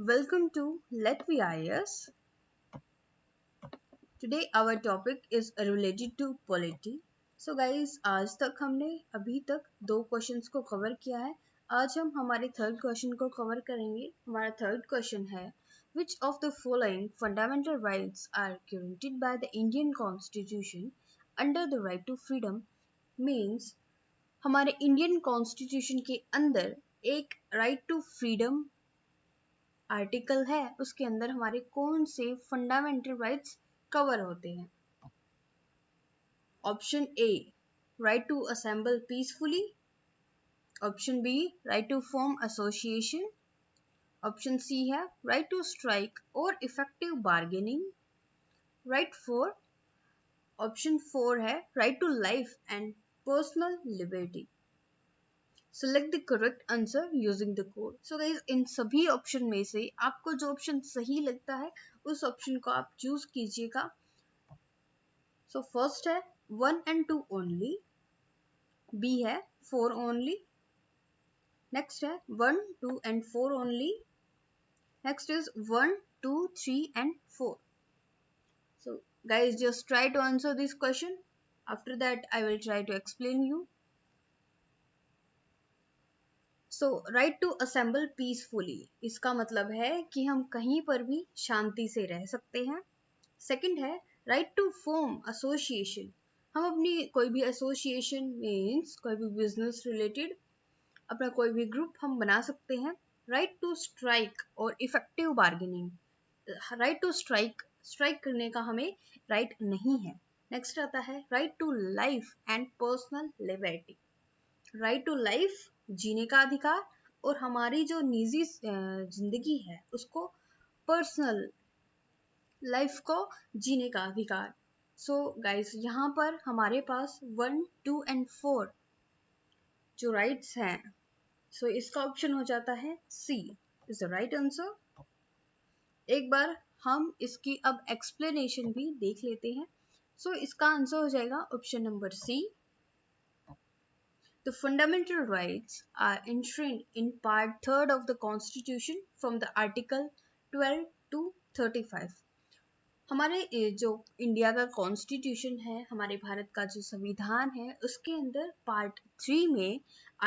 Welcome to Let Me IAS. Today our topic is related to polity. So guys, आज तक हमने अभी तक दो क्वेश्चंस को कवर किया है. आज हम हमारे थर्ड क्वेश्चन को कवर करेंगे. हमारा थर्ड क्वेश्चन है Which of the following fundamental rights are guaranteed by the Indian Constitution under the right to freedom? Means हमारे इंडियन कॉन्स्टिट्यूशन के अंदर एक राइट टू फ्रीडम आर्टिकल है, उसके अंदर हमारे कौन से फंडामेंटल राइट्स कवर होते हैं. Option A right to assemble peacefully, option B right to form association, option C है राइट टू स्ट्राइक और effective bargaining, right four option four है right to life and personal liberty. Select the correct answer using the code. So guys, इन सभी option में से आपको जो option सही लगता है उस ऑप्शन को आप चूज कीजिएगा. So फर्स्ट है 1 and 2 only, B है 4 only, नेक्स्ट है 1, 2 and 4 only, next is 1, 2, 3 and 4. So guys, just try to answer this question. After that I will try to explain you. So right to assemble peacefully, इसका मतलब है कि हम कहीं पर भी शांति से रह सकते हैं. सेकंड है राइट टू फॉर्म एसोसिएशन, हम अपनी कोई भी एसोसिएशन मीन्स कोई भी बिजनेस रिलेटेड अपना कोई भी ग्रुप हम बना सकते हैं. राइट टू स्ट्राइक और effective bargaining, right to strike करने का हमें राइट नहीं है. नेक्स्ट आता है right to life and personal liberty, right to life जीने का अधिकार और हमारी जो निजी जिंदगी है उसको पर्सनल लाइफ को जीने का अधिकार. सो गाइस, यहाँ पर हमारे पास 1, 2 and 4 जो राइट्स हैं, सो इसका ऑप्शन हो जाता है सी इज द राइट आंसर. एक बार हम इसकी अब एक्सप्लेनेशन भी देख लेते हैं. सो इसका आंसर हो जाएगा option number C. The fundamental rights are enshrined in Part 3rd of the Constitution from the Article 12 to 35. हमारे जो इंडिया का कॉन्स्टिट्यूशन है, हमारे भारत का जो संविधान है, उसके अंदर पार्ट 3 में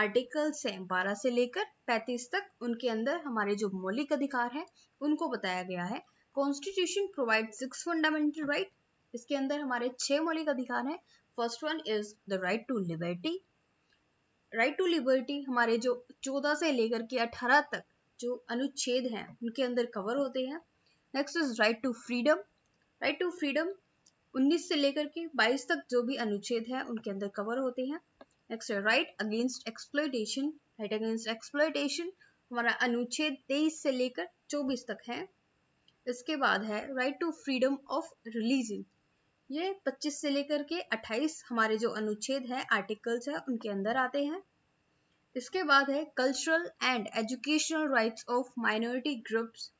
आर्टिकल से 12 से लेकर 35 तक उनके अंदर हमारे जो मौलिक अधिकार है उनको बताया गया है. Constitution provide 6 fundamental right. इसके अंदर हमारे 6 मौलिक अधिकार हैं. First one is the right to liberty. Right to liberty हमारे जो 14 से लेकर के 18 तक जो अनुच्छेद हैं उनके अंदर कवर होते हैं. Next is right to freedom. Right to freedom 19 से लेकर के 22 तक जो भी अनुच्छेद है उनके अंदर कवर होते हैं. नेक्स्ट है right against exploitation. Right against exploitation हमारा अनुच्छेद 23 से लेकर 24 तक है. इसके बाद है right to freedom of religion, ये 25 से लेकर के 28 हमारे जो अनुच्छेद है आर्टिकल्स है उनके अंदर आते हैं. इसके बाद है cultural and educational rights of minority groups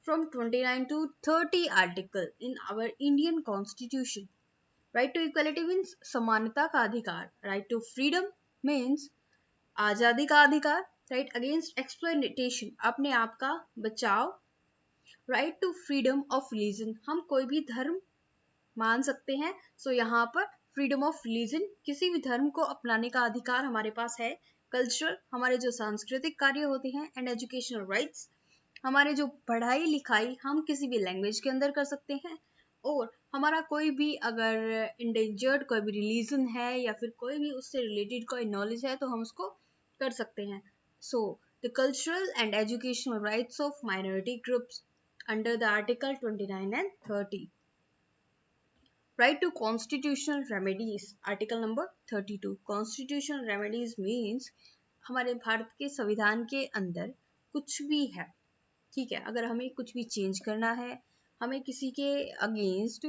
from 29 to 30 article in our Indian constitution. Right to equality means समानता का अधिकार. राइट टू फ्रीडम मीन्स आजादी का अधिकार. राइट अगेंस्ट एक्सप्लॉयटेशन अपने आप का बचाव. Right to freedom of religion, हम कोई भी धर्म मान सकते हैं. सो यहाँ पर फ्रीडम ऑफ रिलीजन, किसी भी धर्म को अपनाने का अधिकार हमारे पास है. कल्चरल हमारे जो सांस्कृतिक कार्य होते हैं. एंड एजुकेशनल राइट्स हमारे जो पढ़ाई लिखाई हम किसी भी लैंग्वेज के अंदर कर सकते हैं. और हमारा कोई भी अगर इंडेंजर्ड कोई भी रिलीजन है या फिर कोई भी उससे रिलेटेड कोई नॉलेज है तो हम उसको कर सकते हैं. So the cultural and educational rights of minority groups under the article 29 and 30. Right to constitutional remedies, article number 32. Constitutional remedies means हमारे भारत के संविधान के अंदर कुछ भी है, ठीक है, अगर हमें कुछ भी चेंज करना है, हमें किसी के अगेंस्ट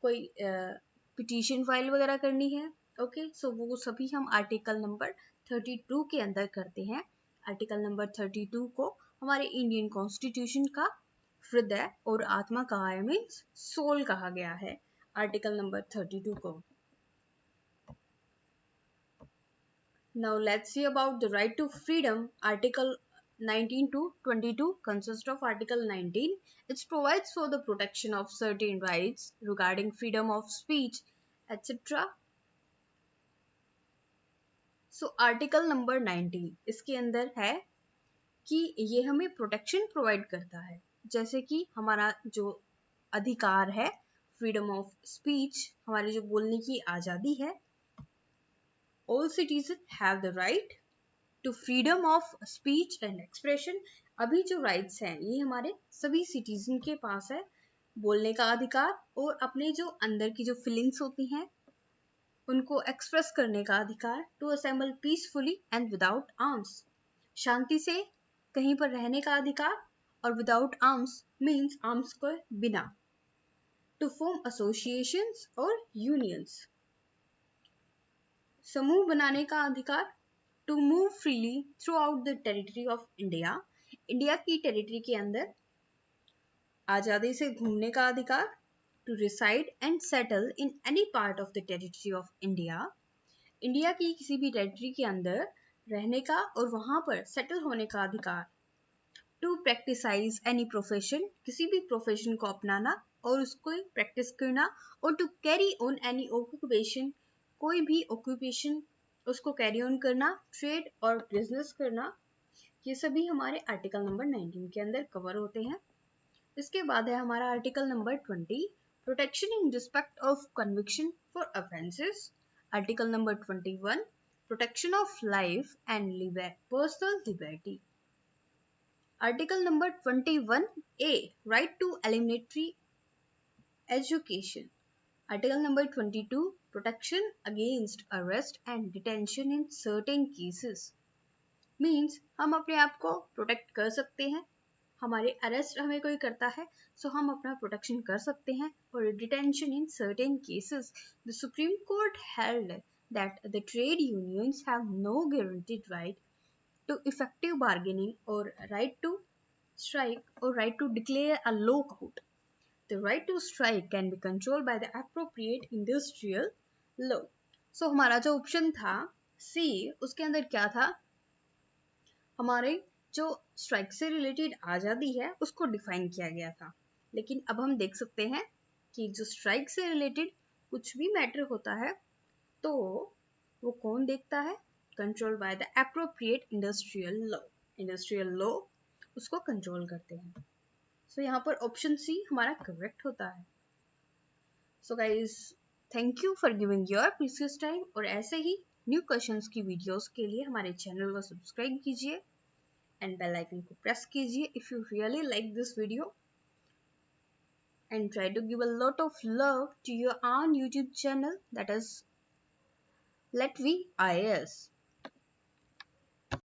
कोई पिटीशन फाइल वगैरह करनी है, ओके, सो वो सभी हम आर्टिकल नंबर 32 के अंदर करते हैं. आर्टिकल नंबर 32 को हमारे इंडियन कॉन्स्टिट्यूशन का हृदय और आत्मा कहा है, मीन्स सोल कहा गया है आर्टिकल नंबर 32 को. Now let's see about the right to freedom. Article 19 to 22 consists of Article 19. It provides for the protection of certain rights regarding freedom of speech, etc. So article number 19 इसके अंदर है कि ये हमें protection provide करता है, जैसे कि हमारा जो अधिकार है फ्रीडम ऑफ स्पीच, हमारे जो बोलने की आज़ादी है. All citizen have the right to freedom of speech and expression. अभी जो राइट्स हैं ये हमारे सभी सिटीजन के पास है, बोलने का अधिकार और अपने जो अंदर की जो फीलिंग्स होती हैं उनको एक्सप्रेस करने का अधिकार. To assemble peacefully and without arms, शांति से कहीं पर रहने का अधिकार, और विदाउट आर्म्स मीन्स आर्म्स को बिना. टू फॉर्म एसोसिएशंस और यूनियंस, समूह बनाने का अधिकार. To move freely throughout the territory of India, India की टेरिटरी के अंदर आजादी से घूमने का अधिकार. To reside and settle in any part of the territory of India, India की किसी भी टेरिटरी के अंदर रहने का और वहां पर सेटल होने का अधिकार. टू प्रैक्टिसाइज एनी प्रोफेशन, किसी भी प्रोफेशन को अपनाना और उसको प्रैक्टिस करना. और to carry on any occupation, कोई भी ऑक्यूपेशन उसको कैरी ऑन करना, ट्रेड और बिजनेस करना. ये सभी हमारे आर्टिकल नंबर 19 के अंदर कवर होते हैं. इसके बाद है हमारा article number 20, protection in respect of conviction for offences. Article number 21, protection of life and personal liberty. Article number 21A, right to elementary education. Article number 22, protection against arrest and detention in certain cases. Means हम अपने आप को protect कर सकते हैं, हमारे arrest हमें कोई करता है सो हम अपना प्रोटेक्शन कर सकते हैं. और detention in certain cases, the supreme court held that the trade unions have no guaranteed right to effective bargaining or right to strike or right to declare a lockout. The right to strike can be controlled by the appropriate industrial law. So हमारा जो option था सी, उसके अंदर क्या था, हमारे जो strike से रिलेटेड आज़ादी है उसको डिफाइन किया गया था. लेकिन अब हम देख सकते हैं कि जो स्ट्राइक से रिलेटेड कुछ भी मैटर होता है तो वो कौन देखता है, control by the appropriate industrial law. Industrial law उसको कंट्रोल करते हैं. सो यहाँ पर ऑप्शन सी हमारा करेक्ट होता है. So guys, thank you for giving your precious time. और ऐसे ही न्यू क्वेश्चंस की वीडियोस के लिए हमारे चैनल को सब्सक्राइब कीजिए एंड बेल आइकन को प्रेस कीजिए if you really like this video, and try to give a lot of love to your own YouTube channel, that is Letvi IAS.